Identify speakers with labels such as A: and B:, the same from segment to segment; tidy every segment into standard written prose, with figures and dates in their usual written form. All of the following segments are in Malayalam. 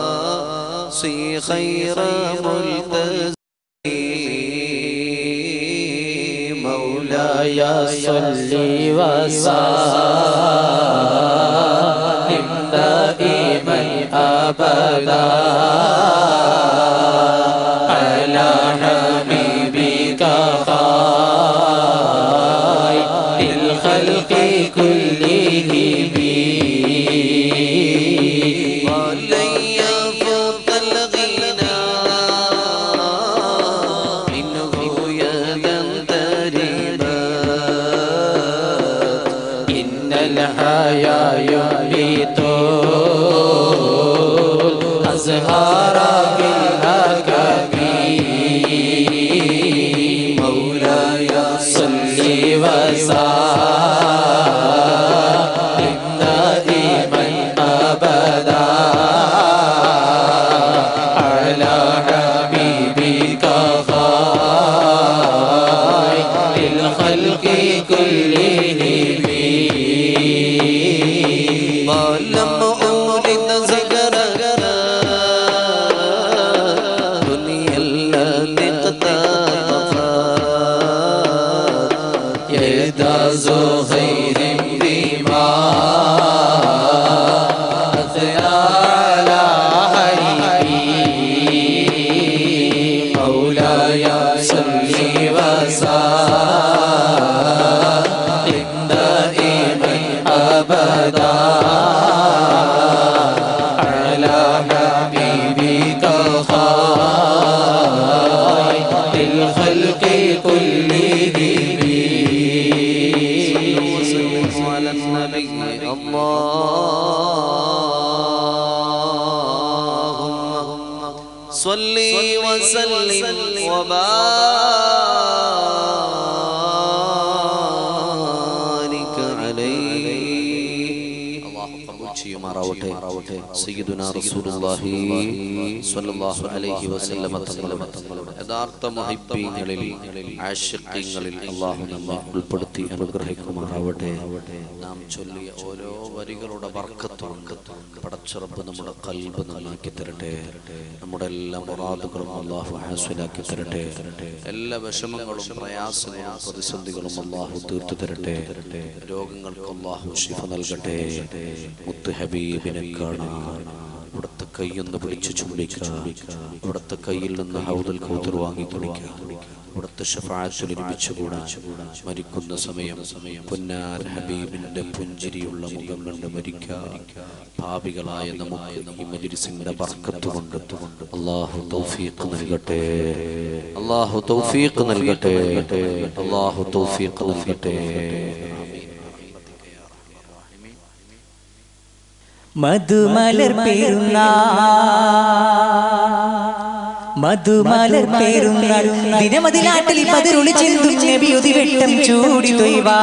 A: لخلاصي خير ملتزم مولاي صل وسلم دائما أبدا على حبيبك خير الخلق كلهم ولي فوق الغنى منه يدا تربت إن الحياة ينبت الأزهار بالهكم مولاي صل وسلم دائما أبدا على حبيبك خير الخلق كلهم ولم أولد زكرا دنيا التي اقتطفت يهتز خير بما أثنى على حبيبي مولاي صل وسلم دائما أبدا على حبيبك خير الخلق كلهم وسلم على النبي اللهم صل وسلم وبارك عليه സയ്യിദുനാ റസൂലുള്ളാഹി സ്വല്ലല്ലാഹു അലൈഹി വസല്ലമ തങ്ങളുടെ യഥാർത്ഥ മുഹിബ്ബീങ്ങളിൽ ആശിഖീങ്ങളിൽ അല്ലാഹു നമ്മെ ഉൾപ്പെടുത്തി അനുഗ്രഹിക്കുമാറാവട്ടെ. നാം ചൊല്ലിയ ഓരോ വരികളുടെ ബർക്കത്ത് കൊണ്ട് പടച്ച റബ്ബ് നമ്മുടെ ഖൽബ് നന്നാക്കി തരട്ടെ. നമ്മുടെ എല്ലാ മുറാദുകളും അല്ലാഹു ഹാസിലാക്കി തരട്ടെ. എല്ലാ വിഷമങ്ങളും പ്രയാസങ്ങളും പ്രതിസന്ധികളും അല്ലാഹു തീർത്തു തരട്ടെ. രോഗങ്ങൾക്ക് അല്ലാഹു ശിഫ നൽകട്ടെ. മുത്ത് ഹബീബിനെ കാണാൻ ഇവിടുത്തെ കൈയൊന്ന് പിടിച്ച് ചുംബിക്കുക. ഇവിടുത്തെ കയ്യിൽ നിന്ന് ഹൗദുൽ കൗതർ വാങ്ങി കുടിക്കുക. ഇവിടുത്തെ ശഫാഅത്തിൽ ഒരുമിച്ചുകൂടാ. മരിക്കുന്ന സമയം പുന്നാർ ഹബീബിന്റെ പുഞ്ചിരിയുള്ള മുഖം കണ്ട് മരിക്കാൻ പാപികളായ നമുക്ക് ഈ മജ്‌ലിസിന്റെ ബർക്കത്ത് കൊണ്ട് അല്ലാഹു തൗഫീഖ് നൽകട്ടെ. അല്ലാഹു തൗഫീഖ് നൽകട്ടെ. അല്ലാഹു തൗഫീഖ് നൽകട്ടെ.
B: മധുമലർ പേരുന്നാൾ ദിനമതിലാട്ടിൽ പതിരുളി ചെന്തും നബിയുതി വെട്ടം ചൂടി തൊയ്വാ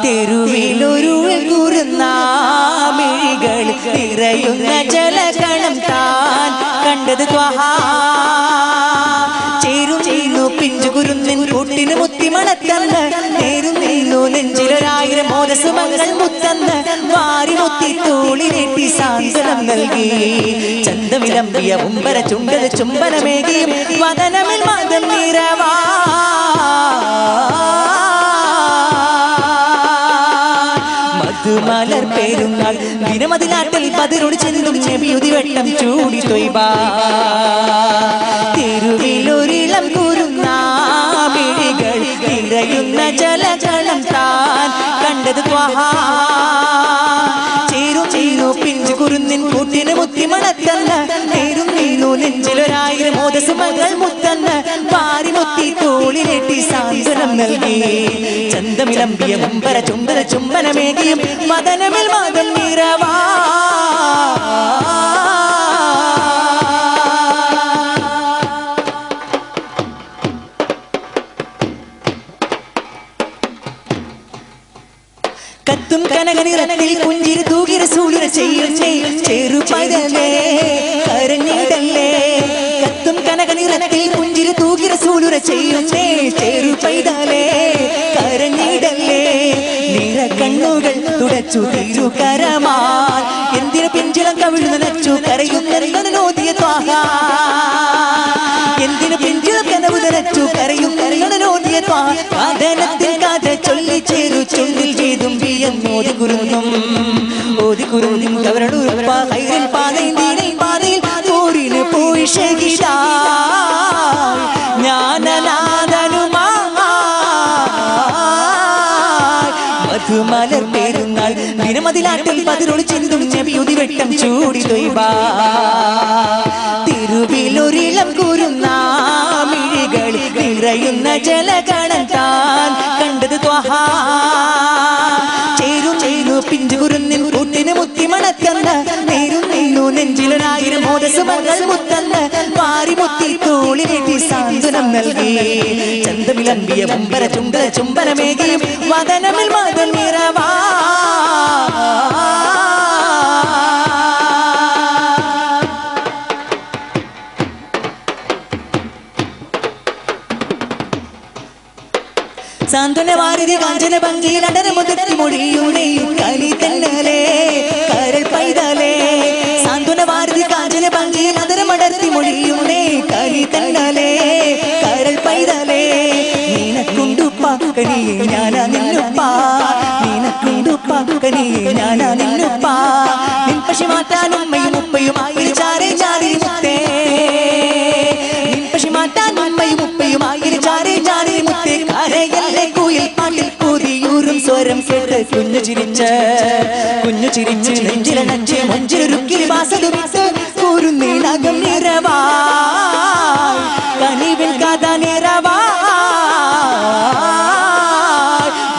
B: തെരുവിലൊരു കുറുന്നാമിഴികൾ നിറയുന്ന ജലകണം താൻ കണ്ടത് ത്വഹാ ചേരും ചെയ്യുന്നു പിഞ്ചു കുരുന്നിൻ കൂട്ടിന് മുത്തി മണത്തന്ന് നേരും നീന്നു നെഞ്ചിലൊരായിരം മോദസുമങ്ങൾ മുത്തന്ന് വാരി മുത്തി തോളിനെട്ടി സാന്ത്വനം നൽകി ചന്തമിലമ്പിയ ഉമ്പര ചുണ്ടത് ചുംബനമേകിയും വദനമിൽ മതം നിറവാ മധുമലർ പേരുന്നാൾ ദിനമതിലാട്ടിൽ പതിരുളി ചെന്തും നബിയുതി വെട്ടം ചൂടി തൊയ്ബാ തെരുവിലൊരിളം കുറുന്നാമിഴികൾ നിറയുന്ന ജലജലം താൻ കണ്ടത് ത്വഹാ ചേരും ചെയ്യുന്നു പിഞ്ചു കുരുന്നിൻ കൂട്ടിന് മുത്തി മണത്തന്ന് നേരും നീന്നു നെഞ്ചിലൊരായിരം മോദസുമങ്ങൾ മുത്തന്ന് പാരി മുത്തി തോളിനെട്ടി സാന്ത്വനം നൽകി ചന്തമിലമ്പിയ മുമ്പര ചുംബന ചുംബനമേകിയും മദനമിൽ മതം നിറവാ കത്തും കനകനിറത്തിൽ പുഞ്ചിരി തൂകി റസൂലിന ചെയ്യുന്നേ ചെറുപൈതലേ കരഞ്ഞിടല്ലേ കത്തും കനകനിറത്തിൽ പുഞ്ചിരി തൂകി റസൂലിന ചെയ്യുന്നേ ചെറുപൈതലേ കരഞ്ഞിടല്ലേ നിറ കണ്ണുകൾ തുട നുണച്ചു തിരുകരമാൽ എന്തിനു പിഞ്ചിളം കവിളു നനച്ചു കരയുന്നോദിയ ത്വാഹ എന്തിനു പിഞ്ചിളം കനവു നനച്ചു കരയുന്നോദിയ ത്വാഹ കഥനത്തിൽ കഥ ചൊല്ലി ചേരു ചുണ്ടിൽ ചെയ്തും വിയന്നോതി കുരുന്നും ഓതി കുരുന്നും കവരണൂർപ്പ ഹൈറിൽ പാതയിൽ നീണയിൽ പാതയിൽ ൂരിന് പോയി ഷഹിദാ ജ്ഞാനനാഥനുമാ മധുമലർ പെരുന്നാൾ ദിനമതിലാട്ടിൽ പതിരൊളി ചിന്തും നബിയുതി വെട്ടം ചൂടി തൊയ്ബാ തിരുവിലൊരിളം കുരുന്നാമിഴികളിൽ നിറയുന്ന ജലഗണം താൻ കണ്ടത് ത്വഹ ചേരു പിഞ്ചു കുരുന്നിൻ കൂട്ടിന് മുത്തി മണത്തന്ന് നേരും നീന്നു നെഞ്ചിലൊരായിരം മോദസുമങ്ങൾ മുത്തന്ന് വാരി മുത്തി തോളിലേറ്റി സാന്ത്വനം നൽകി ചന്തമിലമ്പിയ മുമ്പര ചുംബനമേകിയും വദനമിൽ മതം നിറവാ സാന്ത്വന വാരതി കാഞ്ചന ഭംഗിയിൽ അടര മുതിർത്തി മൊഴിയുടെയും കലി തന്നലേ കരൾ പൈതലേ സാന്ത്വന വാരതി കാഞ്ചന ഭംഗിയിൽ അതരമടർത്തി മൊഴിയുടേ കലി തന്നലേ കരൾ പൈതലേ നിനക്കുണ്ടുപ്പാക്കനിയെ ഞാനാ നിന്നുപ്പാ നിനക്കുണ്ടുപ്പാക്കനിയെ ഞാനാ നിന്നുപ്പാ നിൻ പശി മാറ്റാൻ ഉമ്മയും ഉപ്പയുമായി ചാരേ ചാരി മുത്തേ നിൻ പശി മാറ്റാൻ ഉമ്മയും ഉപ്പയുമായി ചാരേ ചാരി മുത്തേ കരയല്ലേ കുയിൽ പാട്ടിൽ കൂതിയൂറും സ്വരം കേട്ട് കുഞ്ഞു ചിരിച്ച് നെഞ്ചിലണഞ്ച് മഞ്ചിലൊരുക്കിരി വാസതുമിത്ത് കൂരുന്നീനകം നിറവാ കനിവിൽ കഥ നിറവാ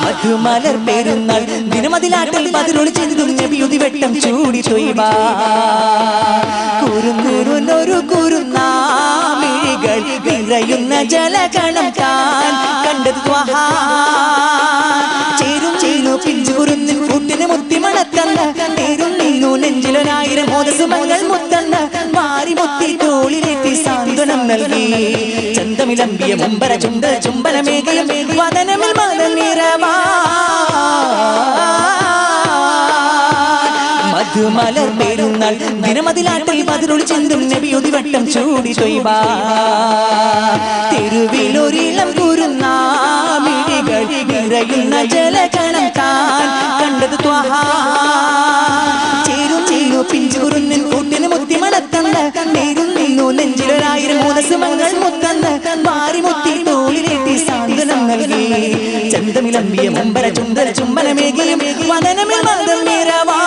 B: മധുമലർ പെരുന്നാൾ ദിനമതിലാട്ടിൽ പതിരൊളി ചെയ്തും നബിയുതി വെട്ടം ചൂടി തൊയ്ബാ കുറുന്നൂറുന്നൊരു കുറുന്നാമിഴികൾ നിറയുന്ന ജലഗണം താൻ കണ്ടത് ത്വഹ ചേരു പിഞ്ചു കുറുന്നിൻ കൂട്ടിന് മുത്തി മണത്തന്ന് നേരും നീന്നു നെഞ്ചിലൊരായിരം മോദസുമങ്ങൾ മുത്തന്ന് മാറി മുത്തി തോളിലേറ്റി സാന്ത്വനം നൽകി ചന്തമിലമ്പിയ മുമ്പര ചുംബനമേകിയും വദനമിൽ മതം നിറവാ മധുമലർ പെരുന്നാൾ ദിനമതിലാട്ടിൽ പതിരൊളി ചിന്തും നബിയുതി വട്ടം ചൂടി തൊയ്ബാ തിരുവിലൊരിളം കുരുന്നാമിഴികൾ നിറയുന്ന ജലഗണം താൻ കണ്ടത് ത്വഹ ചേരു പിഞ്ചു കുറുന്നിൻ കൂട്ടിന് മുത്തി മണത്തന്ന് നേരും നിന്നു നെഞ്ചിലൊരായിരം മോദസുമങ്ങൾ മുത്തന്ന് മാറി മുത്തി തോളിലേറ്റി സാന്ത്വനം നൽകി ചന്തമിലമ്പിയ മുമ്പര ചുംബനമേകിയും വദനമിൽ മതം നിറവാ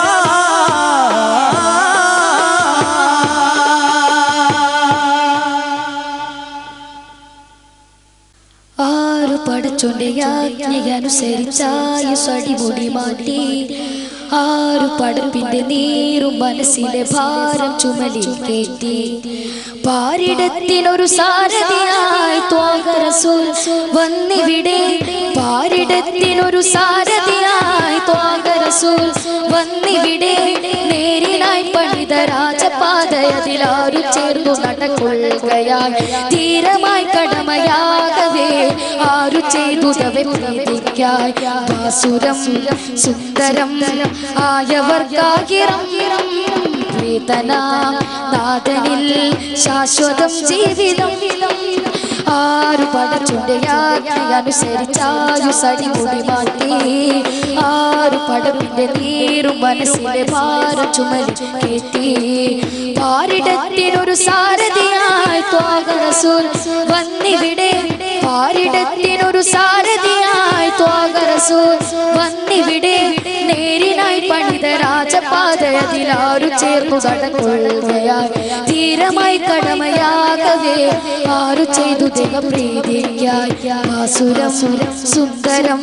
C: ആരു പടച്ചോന്റെ യാജ്ഞയനുസരിച്ചായി സടിമുടി മാറ്റി ആരു പടപ്പിന്റെ നീരും മനസ്സിലെ ഭാരം ചുമലിൽ കേറ്റി പാരിടത്തിനൊരു സാരഥിയായി ത്വാഹ റസൂൽ വന്നിവിടെ പാരിടത്തിനൊരു സാരഥിയായി ത്വാഹ റസൂൽ വന്നിവിടെ നേരിനായി പണിത രാജപാതയതിലാരും ചേർന്നു നടക്കൊള്ളുകയായി ധീരമായി കടമയാകവേ ആരു ചെയ്തുതവെ പ്രീതിക്കായി ബാസുരം സുന്ദരം ആയവർക്കാകിറം നാഥനിൽ ശാശ്വതം ജീവിതം ആരു പടച്ചുണ്ട് യാജ്ഞയനുസരിച്ചായു സടിമുടി മാറ്റി ആരു പടപ്പിന്റെ നീരും മനസ്സിലെ ഭാരം ചുമലി കേറ്റി പാരിടത്തിനൊരു സാരഥിയായി ത്വാഹ റസൂൽ വന്നിവിടെ പാരിടത്തിനൊരു സാരഥിയായി ത്വാഹ റസൂൽ വന്നിവിടെ നേരിനായി പണിത രാജപാതയതിലാരു ചേർന്നു നടക്കൊള്ളുകയായി ധീരമായി കടമയാകവേ ആരു ചെയ്തു ദൈവപ്രീതിക്കായി ആസുരം സുന്ദരം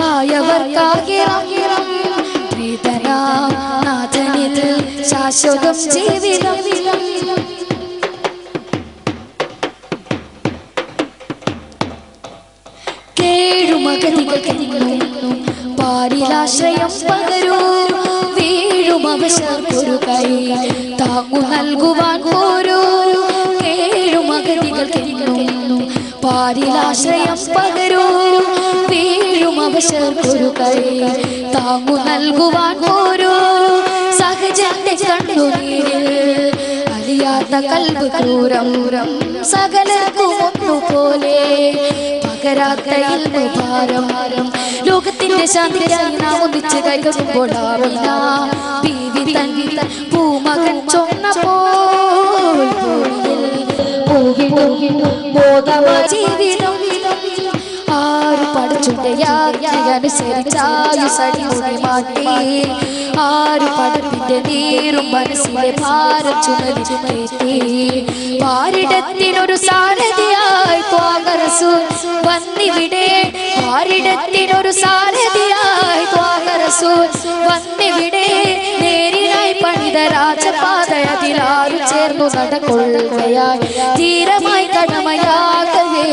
C: ആയവർക്കാകിറം നാഥനിൽ ശാശ്വതം ജീവിതം കേഴുമകതികൾ പാരിലാശ്രയം പകരൂ വീഴുമവശർക്കൊരു കൈ താങ്ങു നൽകുവാൻ പോരൂ കേഴുമകതികൾ കെരിക്കുന്നു പാരിലാശ്രയം പകരൂ വീഴുമവശർക്കൊരു കൈ താങ്ങു നൽകുവാൻ ഒരു സഹജന്റെ കണ്ണുനീരിൽ അലിയാത്ത കൽബ് ക്രൂരം സകലർക്കും ഒന്നുപോലെ പകരാത്ത ഇൽമു ഭാരം ലോകത്തിന്റെ ശാന്തിക്കായി നാം ഒന്നിച്ച് കൈകൊള്ളുമ്പോൾ ആമിന ബീവി തൻ പൂമകൻ ചൊന്നപ്പോൾ ജീവിതം ആര് പഠിച്ചുണ്ടനുസരിച്ചായു സടിമുടി മാറ്റി ആര് പഠിപ്പിന്റെ നീറും മനസ്സിലെ ഭാരം ചുമരി ചുമറ്റി പാരിടത്തിനൊരു സാരഥിയായി ത്വാഗ റസൂൽ വന്നിവിടെ പാരിടത്തിനൊരു സാരഥിയായി ത്വാഗ റസൂൽ വന്നിവിടെ നേരിനായി പണിത രാജപാതയതിലാരു ചേർന്നു നടക്കൊള്ളുകയായി ധീരമായി കടമയാകവേ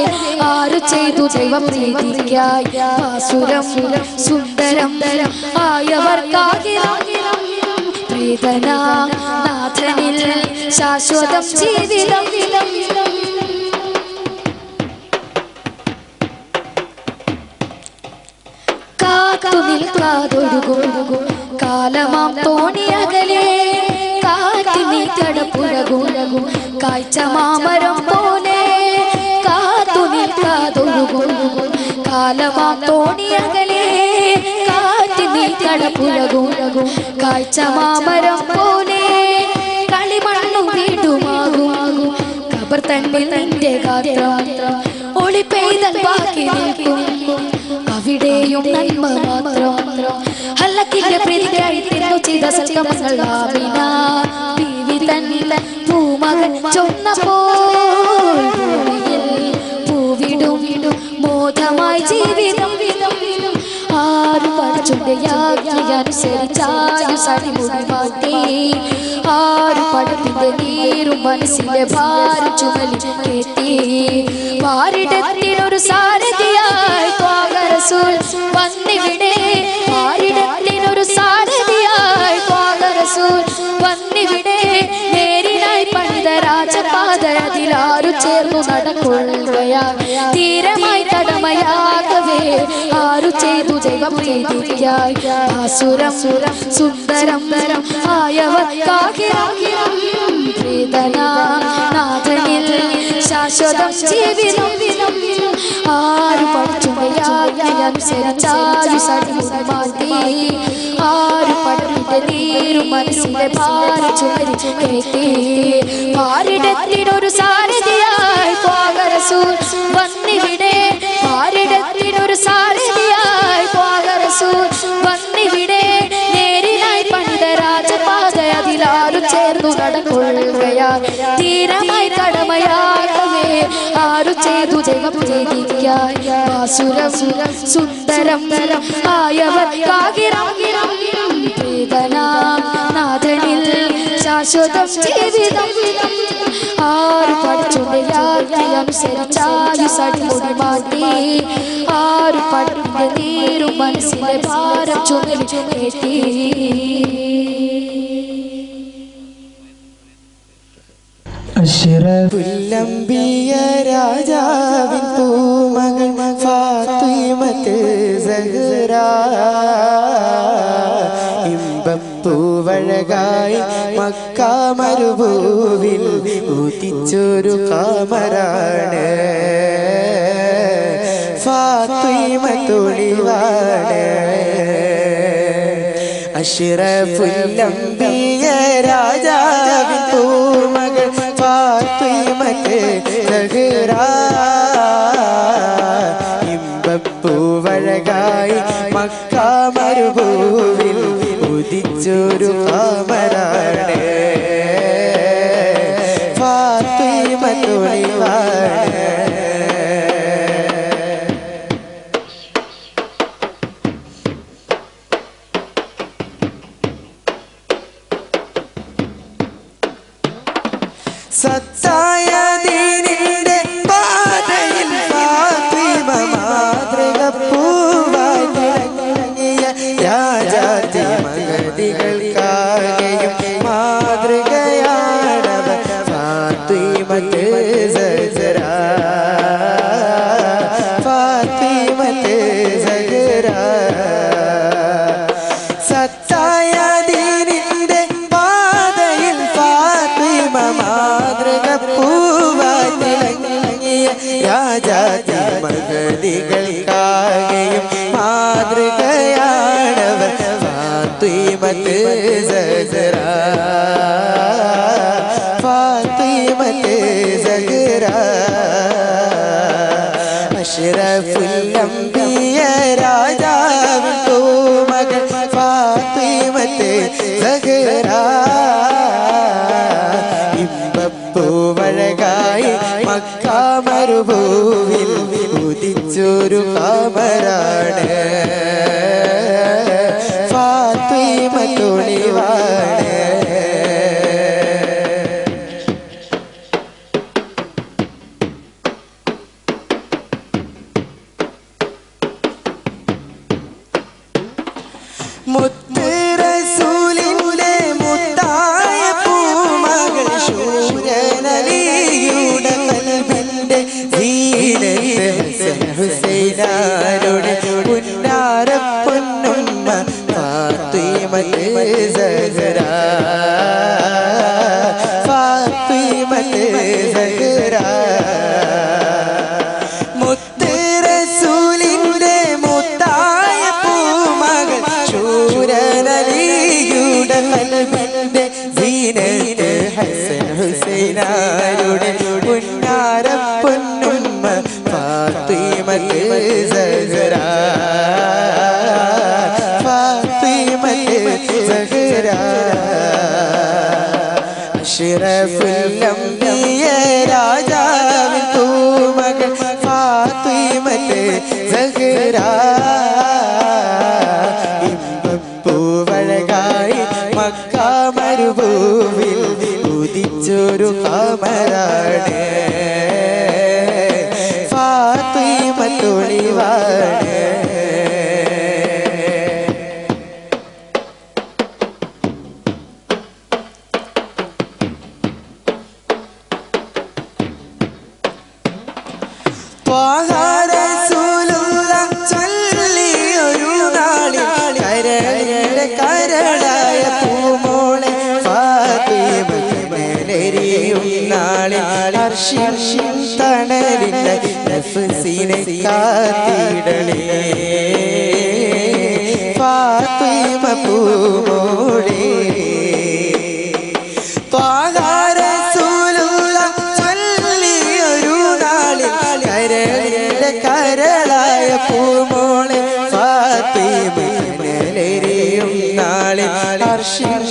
C: ആരു ചെയ്തു ദൈവപ്രീതിക്കായി ആസുരം സുന്ദരം ആയവർക്കാകിരം പ്രീതനാഥനിൽ ശാശ്വതം ജീവിതം കാത്തു നിൽക്കാതൊഴുകും കാലമാം തോണിയകലെ കാറ്റി നീ കടപ്പുഴകും കാഴ്ച മാമരം പോലെ കാത്തു നിൽക്കാതൊഴുകും കാലമാം തോണിയകലെ കാറ്റി നീ കടപ്പുഴകും കാഴ്ച മാമരം പോലെ കളിമണ്ണു വീണ്ടുമാകും കബർ തന്നിൽ നിന്റെ ഗാത്രം ഒളി പെയ്തൽ ബാക്കി നിൽക്കും അവിടെയും നന്മ മാത്രം ഹല്ലക്കിന്റെ പ്രീതിക്കായി തിന്നു ചെയ്ത സൽക്കർമ്മങ്ങൾ ആമിന ബീവി തന്നിൽ പൂമകൻ ചൊന്നപ്പോൾ പൂവിടും മോദമായി ജീവിതം ആര് പഠിച്ചുണ്ടനുസരിച്ചായു സടിമുടി മാറ്റി ആര് പഠിപ്പിന്റെ നീരും മനസ്സിലെ ഭാരം ചുമലി കേട്ടി പാരിടത്തിനൊരു സാരഥിയായി ത്വാഗ റസൂൽ വന്നിവിടെ പാരിടത്തിനൊരു സാരഥിയായി ത്വാഗ റസൂൽ വന്നിവിടെ നേരിനായി പണിത രാജപാതയതിലാരു ചേർന്നു നടക്കൊള്ളുകയായി ധീരമായി കടമയാകവേ ആരു ചെയ്തു ദൈവപ്രീതിക്കായി ആസുരം സുന്ദരം ആയവർക്കാകിരം പ്രീതനാഥനിൽ ശാശ്വതം ജീവിതം ആര് പഠിച്ചുണ്ടനുസരിച്ചായു സടിമുടി മാറ്റി ആര് പഠിപ്പിന്റെ നീരും മനസ്സിലെ ഭാരം ചുമരി ചുമറ്റി പാരിടത്തിനൊരു സാരഥിയായി ത്വാഗ റസൂൽ വന്നിവിടെ പാരിടത്തിനൊരു സാരഥിയായി ത്വാഗ റസൂൽ വന്നിവിടെ നേരിനായി പണിത രാജപാതയതിലാരു ചേർന്നു നടക്കൊള്ളുകയായി ധീരമായി കടമയാകവേ ആരു ചെയ്തു ദൈവപ്രീതിക്കായി ആസുരം സുന്ദരം ആയവർക്കാകിരം പ്രീതനാഥനിൽ ശാശ്വതം ജീവിതം ആര് പഠിച്ചുണ്ടനുസരിച്ചായു സടിമുടി മാറ്റി ആര് പഠിപ്പിന്റെ നീരും മനസ്സിലെ ഭാരം ചുമലി ചുമറ്റി
B: അഷ്റഫുൽ രാജാവിൻ പൂമകൾ ഫാത്തിമത്ത് സഹ്റ ഇമ്പപ്പൂവഴകായി മക്ക മരുഭൂവിൽ ഉദിച്ചൊരു ഖമറാണ് ഫാത്തിമത്തൊളിവാണ് അഷ്റഫുൽ രാജാവിൻ പൂമകൾ ഫാത്തിമത്ത് സഹ്റ ഇമ്പപ്പൂവഴകായി മക്ക മരുഭൂവിൽ ഉദിച്ചൊരു ഖമറാണ് ഫാത്തിമത്തൊളിവാണ് സത്തായ ദീനിന്റെ പാതയിൽ ഫാത്തിമ മാതൃക പൂവായി തിളങ്ങിയ രാജാതി മഹതികൾക്കാകെയും മാതൃകയാണവർ ഫാത്തിമത്ത് സഹ്റ ഫാത്തിമത്ത് സഹ്റ സഹ്റാ ഫാത്തിമത്ത് സഹ്റാ അഷ്റഫുൽ അംബിയ രാജാവിൻ പൂമകൾ ഫാത്തിമത്ത് സഹ്റാ ഇമ്പപ്പൂവഴകായി മക്ക മരുഭൂവിൽ ഉദിച്ചൊരു ഖമറാണ് ഫാത്തിമത്തൊളിവാണ് മുത്ത് റസൂലിന്റെ മുത്തായ പൂമകൾ ശൂരനലിയുടെ കൽബിന്റെ ദീനത്തെ ഹസൻ ഹുസൈനാരുടെ പുന്നാര പൊന്നുമ്മ ഫാത്തിമത്ത് സഹ്റാ ഫാത്തിമത്ത് സഹ്റാ മുത്ത് റസൂലിന്റെ മുത്തായ പൂമകൾ ശൂരനലിയുടെ കൽബിന്റെ ദീനത്തെ ഹസൻ ഹുസൈനാരുടെ പുന്നാര പൊന്നുമ്മ ഫാത്തിമത്ത് സഹ്റാ ഫാത്തിമത്ത് സഹ്റാ അഷ്റഫുൽ അംബിയ രാജാവിൻ പൂമകൾ ഫാത്തിമത്ത് സഹ്റാ ഇമ്പപ്പൂവഴകായി മക്ക മരുഭൂവിൽ ഉദിച്ചൊരു ഖമറാണ് ഫാത്തിമത്തൊളിവാണ് ത്വാഹ റസൂലുള്ളാഹ് ചൊല്ലിയൊരു നാളിൽ കരളിന്റെ കരളായ പൂമോളെ ഫാത്തിമത്തെരിയും നാളിൽ അർശിൻ തണലിന്റെ നഫ്സിനെ കാത്തിടണേ ഫാത്തിമ പൂമോളെ ത്വാഹ റസൂലുള്ളാഹ് ചൊല്ലിയൊരു നാളിൽ കരളിന്റെ കരളായ പൂമോളെ ഫാത്തിമത്തെരിയും നാളിൽ അർശിൻ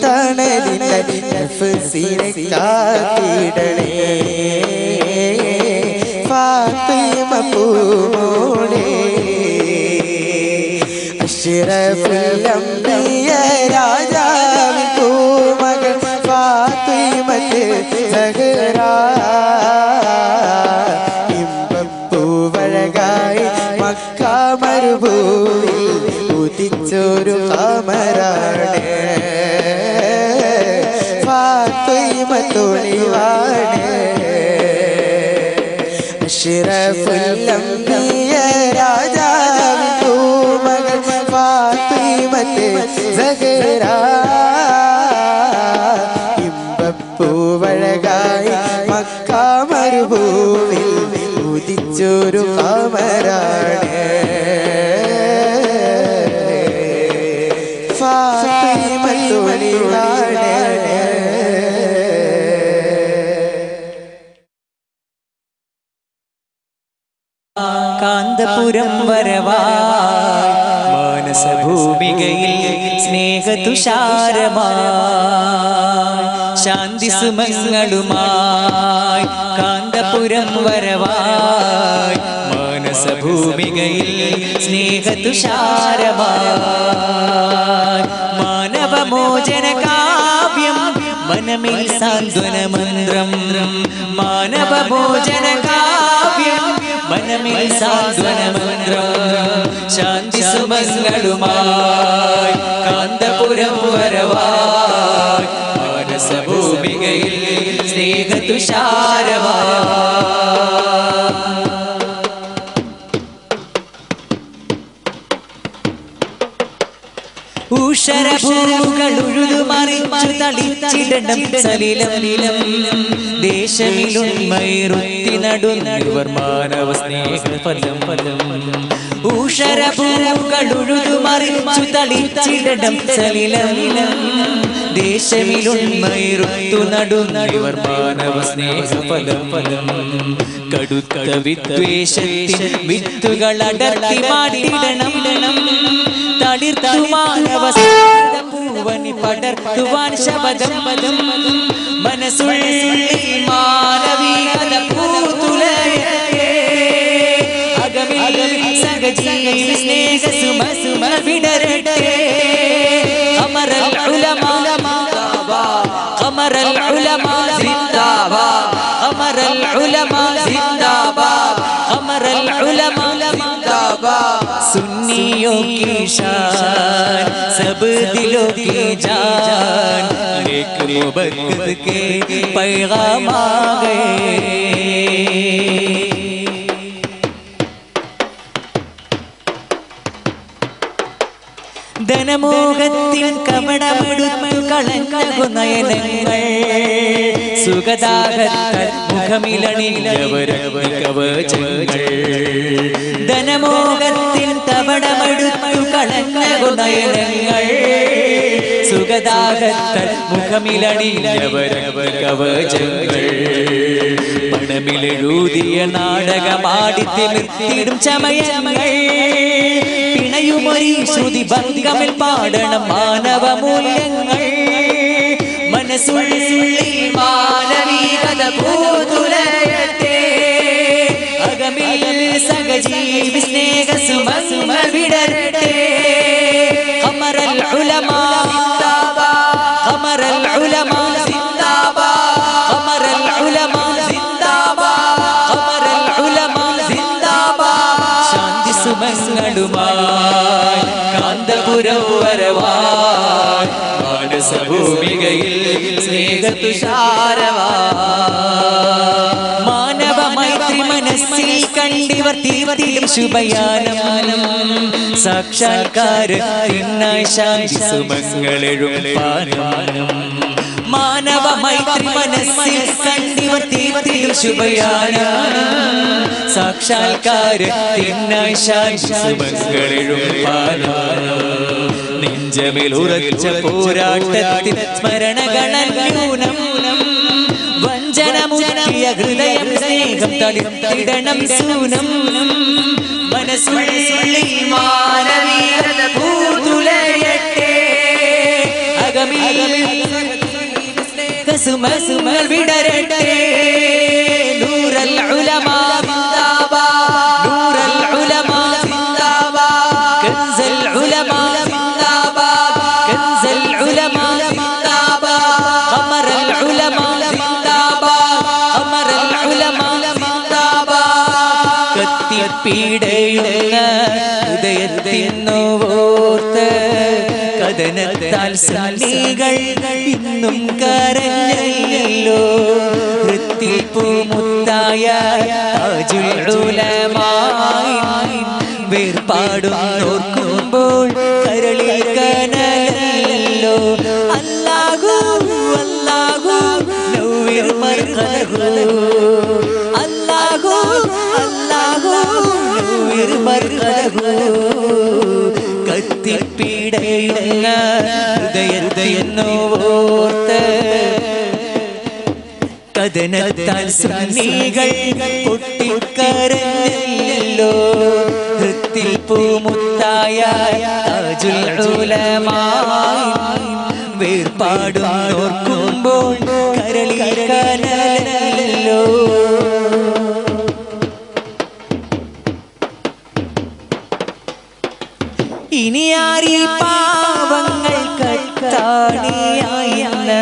B: തണലിന്റെ നഫ്സിനെ കാത്തിടണേ ഫാത്തിമ പൂമോളെ അഷ്റഫുൽ അംബിയ രാജാവിൻ പൂമകൾ ഫാത്തിമത്ത് സഹ്റാ ഇമ്പപ്പൂവഴകായി മക്ക മരുഭൂവിൽ ഉദിച്ചൊരു ഖമറാണ് ഫാത്തിമത്തൊളിവാണ് അഷ്റഫുൽ അംബിയ രാജാവിൻ പൂമകൾ ഫാത്തിമത്ത് സഹ്റാ ഇമ്പപ്പൂവഴകായി മക്ക മരുഭൂവിൽ ഉദിച്ചൊരു ഖമറാണ് ഫാത്തിമത്തൊളിവാണ്
D: കാന്തപുരം വരവായി മാനസഭൂമികയിൽ സ്നേഹതുഷാരമായി ശാന്തി സുമങ്ങളുമായി കാന്തപുരം വരവായി മാനസഭൂമികയിൽ സ്നേഹതുഷാരമായി മാനവമോചന കാവ്യം മനമിൽ സാന്ത്വന മന്ത്രം മാനവമോചന കാവ്യം മനമിൽ സാന്ത്വന മന്ത്രം ശാന്തി സുമങ്ങളുമായി കാന്തപുരം വരവായി മാനസഭൂമികയിൽ സ്നേഹതുഷാരമായി ഊഷര
B: ഉഷരഭൂകൾ ഉഴുതുമറിച്ചു തളിച്ചിടണം സലിലം ദേശമിലുണ്മൈറുത്തി നടുന്നവർ മാനവ സ്നേഹഫലം ഉഷരഭൂകൾ ഉഴുതുമറിച്ചു തളിച്ചിടണം സലിലം ദേശമിലുണ്മൈറുത്തു നടുന്നവർ മാനവ സ്നേഹഫലം കടുത്ത വിദ്വേഷത്തിൻ വിത്തുകൾ അടർത്തി മാറ്റിടണം തളിർത്തു മാനവ പൂവനി പടർത്തുവാൻ ശബദം മനസ്സുള്ളിൽ മാനവീയത പൂത്തുലയേ അകമിൽ സഹജീവി സ്നേഹ സുമ വിടരട്ടെ അമരൽ ഉലമാ അമരൽ ഉലമാ സിന്ദാബാദ് അമരൽ ഉലമാ സിന്ദാബാദ് അമരൽ ഉലമാ സിന്ദാബാദ് सुन्नियों की शान सब दिलों की जान एक मोहब्बत के पैगाम आ गए ധനമോഹത്തിൻ കപടമെടുത്തു കളഞ്ഞു നയനങ്ങൾ സുഖദാഹത്താൽ മുഖമിലണിഞ്ഞവരവർ കവചങ്ങൾ ധനമോഹത്തിൻ കപടമെടുത്തു കളഞ്ഞു നയനങ്ങൾ സുഖദാഹത്താൽ മുഖമിലണിഞ്ഞവരവർ കവചങ്ങൾ പണമിലെഴുതിയ നാടകമാടി തിമിർത്തിടും ചമയങ്ങൾ പിണയുമൊരി ശ്രുതി ഭംഗമിൽ പാടണം മാനവ മൂല്യങ്ങൾ മനസ്സുള്ളിൽ മാനവീയത പൂതുലയട്ടെ അകമിൽ സഹജീവി സ്നേഹ സുമ വിടരട്ടെ അമരൽ ഉലമാ സിന്ദാബാദ് അമരൽ ഉലമാ സിന്ദാബാദ് അമരൽ ഉലമാ സിന്ദാബാദ് അമരൽ ഉലമാ സിന്ദാബാദ് ശാന്തി സുമങ്ങളുമായി കാന്തപുരം വരവായി മാനസഭൂമികയിൽ സ്നേഹതുഷാരവായി മാനവ മൈത്രി മനസ്സിൽ കണ്ടിവർ തീവ്രം ശുഭയാനം സാക്ഷാത്കാരത്തിനായി ശാന്തി സുമങ്ങളെഴും പാനം മാനവ മൈത്രി മനസ്സിൽ കണ്ടിവർ തീവ്രം ശുഭയാനം സാക്ഷാത്കാരത്തിനായി ശാന്തി സുമങ്ങളെഴും പാനം നെഞ്ചമിൽ ഉറച്ച പോരാട്ടത്തിൽ സ്മരണകളൂനം വഞ്ചനമുറ്റിയ ഹൃദയം സ്നേഹം തളിർത്തിടണം സൂനം മനസ്സുള്ളിൽ മാനവീയത പൂതുലയട്ടെ അകമിൽ സുമ വിടരട്ടെ നൂറൽ ഉലമാ സിന്ദാബാദ് നൂറൽ ഉലമാ സിന്ദാബാദ് കൻസൽ ഉലമാ സിന്ദാബാദ് കൻസൽ ഉലമാ സിന്ദാബാദ് അമരൽ ഉലമാ സിന്ദാബാദ് അമരൽ ഉലമാ സിന്ദാബാദ് കത്തിപ്പീടയുന്ന ഹൃദയത്തിന്നോർത്ത് കഥനത്താൽ സന്നികൾ ഇന്നും കരഞ്ഞല്ലോ വൃത്തിൽ പൂമുത്തായ താജുൽ ഉലമായി വേർപാടുന്നോർക്കുമ്പോൾ കരളിൽ കനലല്ലോ അല്ലാഹു അല്ലാഹു നവ്വിർ മർഖദഹു അല്ലാഹു അല്ലാഹു നവ്വിർ മർഖദഹു കത്തിപ്പീടയുന്ന ഹൃദയത്തിന്നോർത്ത് കഥനത്താൽ സുന്നികൾ പൊട്ടിക്കരഞ്ഞല്ലോ വൃത്തിൽ പൂമുത്തായ താജുൽ ഉലമായി വേർപാടുന്നോർക്കുമ്പോൾ കരളിൽ കനലല്ലോ ഇനി ആരീ പാവങ്ങൾ കത്താണിയായെന്ന്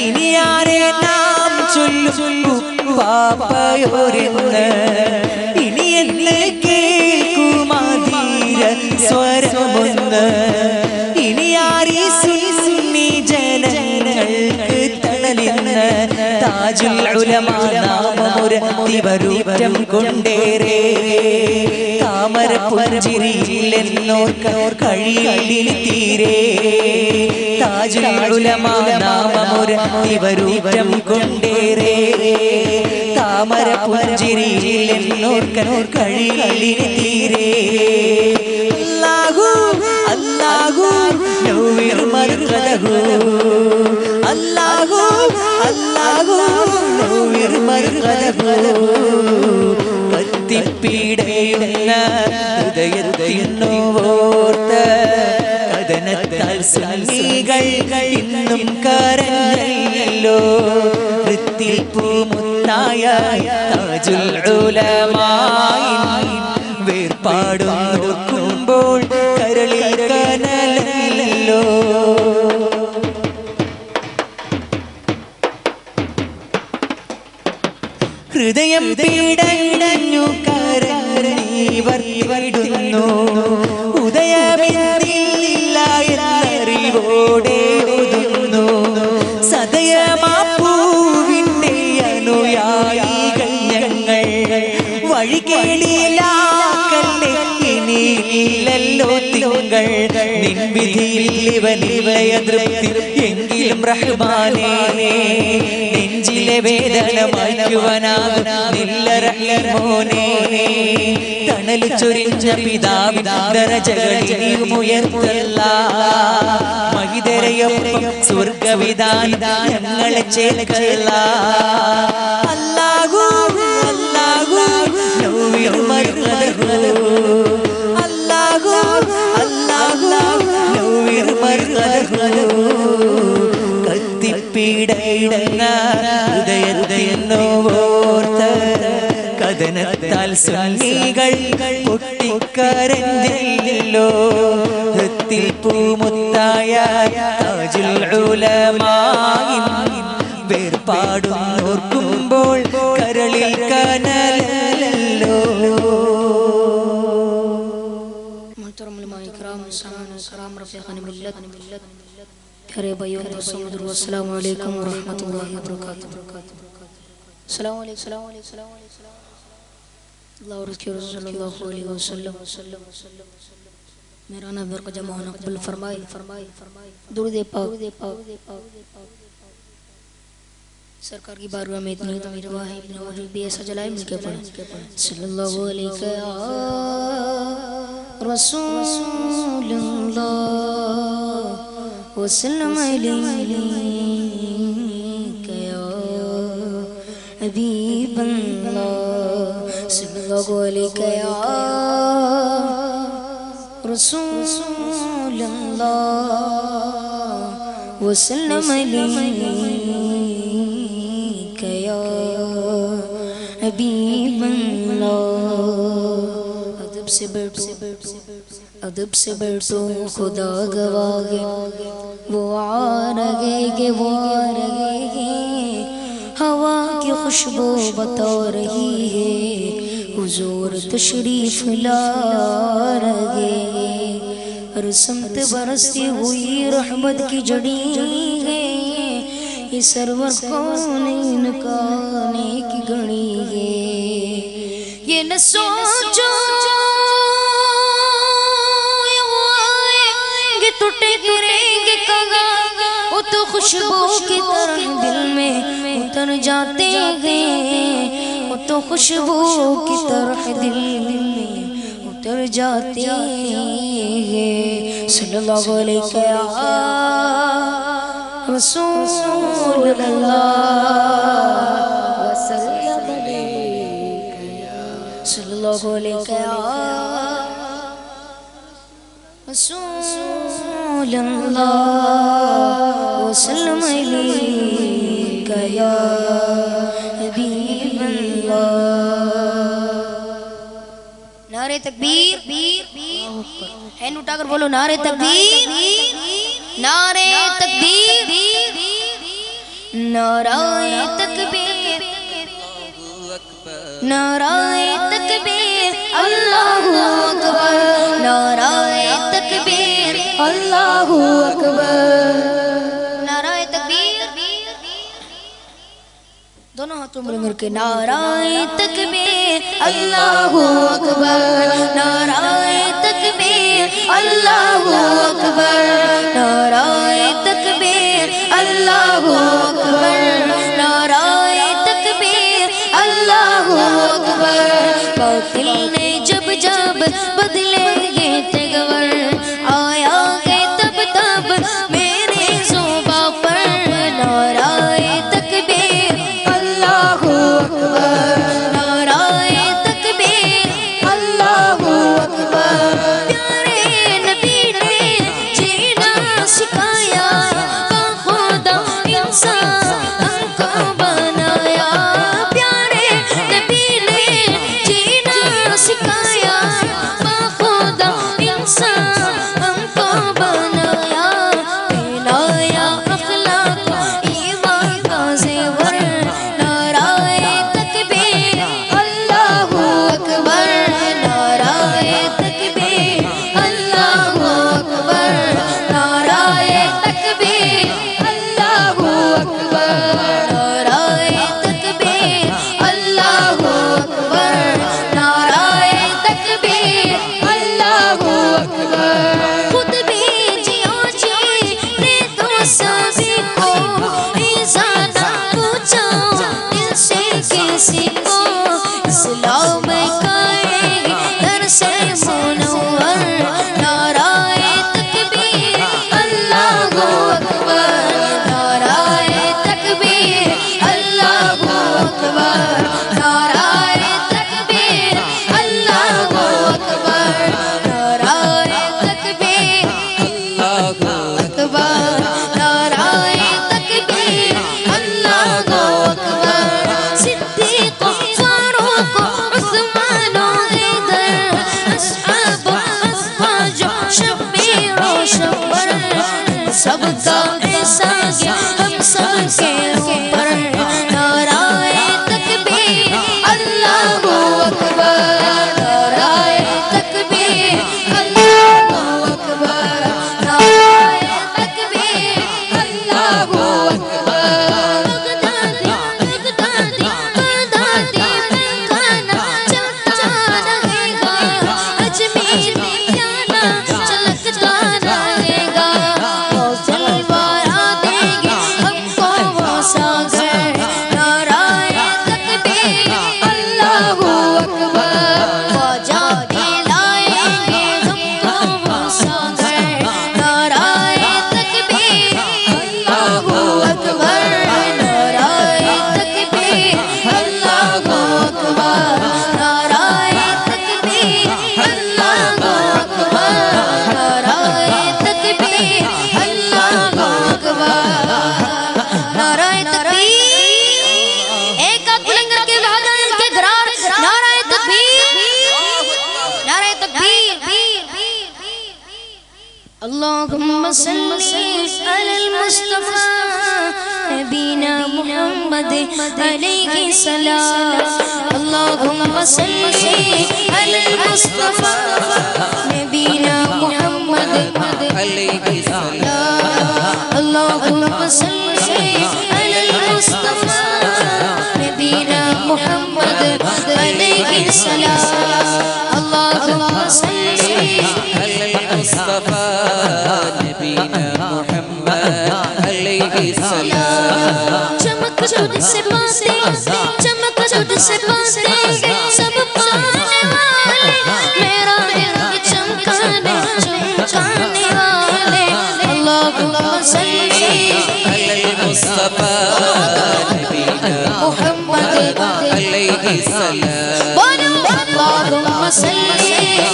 B: ഇനി ആരെ നാം ചൊല്ലു പാപ്പയോരെന്ന് ഇനി എന്ന് കേൾക്കുമാധീര സ്വരമൊന്ന് ഇനി ആരീ സുന്നി ജനങ്ങൾക്ക് തണലിന്ന് താജുൽ ഉലമാ നാമമുരത്തിവരുറ്റം കൊണ്ടേറെ താമര പുഞ്ചിരിയിലെന്നോർക്കാൻ കഴിയില്ല തീരെ താജുൽ ഉലമാ നാമമുരത്തിവരുറ്റം കൊണ്ടേറെ താമര പുഞ്ചിരിയിലെന്നോർക്കാൻ കഴിയില്ല തീരെ അല്ലാഹു അല്ലാഹു നവ്വിർ മർകദഹു അല്ലാഹു അല്ലാഹു നവ്വിർ മർകദഹു കത്തിപ്പീടയുന്ന ഹൃദയത്തിനോർത്ത കഥനത്താൽ സുന്നികൾ ഇന്നും കരഞ്ഞല്ലോ വൃത്തിൽ പൂമുത്തായ താജുൽ ഉലമാഇൻ വേർപാടും നോക്കുമ്പോൾ കരളിൽ കനലല്ലോ ഹൃദയം പീഡനഞ്ഞു കരഞ്ഞിടുന്നു ഉദയമില്ല എന്നറിവോടെ ഒതുന്നു സദയമാപ്പൂവിന്റെ അനുയായികൾ ഞങ്ങൾ വഴി കേടിലാക്കല്ലേ ഇനിയില്ലല്ലോ തിങ്കൾ നിൻ വിധിയിൽ ഇവനിവയ തൃപ്തി എങ്കിലും റഹ്മാനേ നെഞ്ചിലെ വേദന മായ്ക്കുവാനാകും നില്ല റഹ്മോനേ തണൽ ചൊരിഞ്ഞ പിതാവിൻ ദറജകൾ ഇനിയും ഉയർത്തല്ല മഹിതരയൊപ്പം സ്വർഗവിധാനം ഞങ്ങളെ ചേർക്കല്ല അല്ലാഹു അല്ലാഹു നവ്വിർ മർകദഹു അല്ലാഹു അല്ലാഹു നവ്വിർ മർകദഹു കത്തിപ്പീടയുന്ന ഹൃദയത്തിനോർത്ത കഥനത്താൽ സുന്നികൾ പൊട്ടിക്കരഞ്ഞല്ലോ ഹൃത്തിൽ പൂമുത്തായ താജുൽ ഉലമാഇൻ വേർപാടും ഓർക്കുമ്പോൾ കരളിൽ കനലല്ലോ
C: پیارے بھائیوں دوستوں السلام علیکم ورحمۃ اللہ وبرکاتہ السلام علیکم اللہ اور اس کے رسول صلی اللہ علیہ وسلم میرا نام کا جمع ہونا قبول فرمائے درود پاک سرکار کی بارگاہ میں اتنی تو میرا واہ ابن وجود بھی ایسا جلائے مل کے پڑھیں صلی اللہ علیہ رسول اللہ وسلم علیک یا حبیب اللہ صلی اللہ علیک یا رسول اللہ وسلم علیک یا حبیب اللہ ادب سے بیٹھو خدا گواہ ہے وہ آ رہے گے ہوا کی خوشبو بتا رہی ہے حضور تشریف لا رہے ہر سمت برستی ہوئی رحمت کی جڑی ہے یہ سرور کونین کا نیک گھڑی ہے یہ نہ سوچو ٹکریں گے کہاں وہ تو خوشبو کی طرح دل میں اتر جاتے ہیں وہ تو خوشبو کی طرح دل میں اتر جاتے ہیں صلی اللہ علیہ رسول اللہ وسلم صلی اللہ علیہ رسول اللہ وسلم علیک یا حبیب اللہ نعرہ تکبیر ہینڈ اٹھا کر بولو نعرہ تکبیر نعرہ تکبیر نعرہ تکبیر نعرہ تکبیر اللہ اکبر نعرہ تکبیر اللہ اکبر نعرہ تکبیر तुम के नाराए तकबीर अल्लाहु अकबर नाराए तकबीर अल्लाहु अकबर नाराए तकबीर अल्लाहु अकबर नाराए तकबीर अल्लाहु अकबर कातिल ने जब जब बदलेंगे तेवर आया गए तब तब मेरे ज़ुबा पर नाराए तकबीर अल्लाहु अकबर नाराए तकबीर अल्लाहु अकबर प्यारे नबी ने जीना सिखाया खुदा इंसान हमको बनाया प्यारे नबी ने जीना सिखाया खुदा इंसान हमको बनाया पहनाया अखलाक ईमान का ज़ेवर नाराए तकबीर अल्लाहु अकबर नाराए तकबीर अल्लाहु अकबर नाराए तकबीर अल्लाहु अकबर नाराए तकबीर अल्लाहु अकबर नाराए तकबीर अल्लाहु अकबर खुद भी जियो जी रे तो सभी को इजाज़त पूछो दिल से किसी को इस्लाम कहेंगे दर से मुनव्वर नाराए तकबीर अल्लाहु अकबर नाराए तकबीर अल्लाहु अकबर नाराए तकबीर अल्लाहु अकबर नाराए तकबीर अल्लाहु अकबर नाराए तकबीर अल्लाहु अकबर सिद्दीक़ फारूक उस्मान हैदर अस्हाब अज़वाज शब्बीर शब्बर सबका एहसास हम सबके ऊपर नाराए तकबीर अल्लाहु अकबर नाराए तकबीर अल्लाहु अकबर नाराए तकबीर अल्लाहु अकबर बगदादी में खाना चलता रहेगा अजमेर में प्याला चलता रहेगा देंगे हमको वो सागर नाराए तकबीर अल्लाहु अकबर ख्वाजा दिलाएंगे हमको वो सागर नाराए तकबीर अल्लाहु अकबर नाराए तकबीर अल्लाहु अकबर नाराए तकबीर अल्लाहु अकबर नाराए तकबीर अल्लाहु अकबर नाराए तकबीर एक बुलंद के वादा के गरार नाराए तकबीर अल्लाहुम्मा सल्ली अलल मुस्तफा नबीना मुहम्मद अलैहि सलाम अल्लाहुम्मा सल्ली अलल मुस्तफा नबीना मुहम्मद अलैहि सलाम अल्लाहुम्मा सल्ली अलल मुस्तफा नबीना मुहम्मद अलैहि सलाम अल्लाहुम्मा सल्ली
D: अलल मुस्तफा नबीना मुहम्मद अलैहि सलाम
C: चमक तुझसे बातें चमक तुझसे बातें सब पाने वाले मेरा दिल चमकाने वाले अल्लाहुम्मा सल्ली
D: अलल मुस्तफा नबीना मुहम्मद अलैहि सलाम
C: अल्लाहुम्मा सल्ली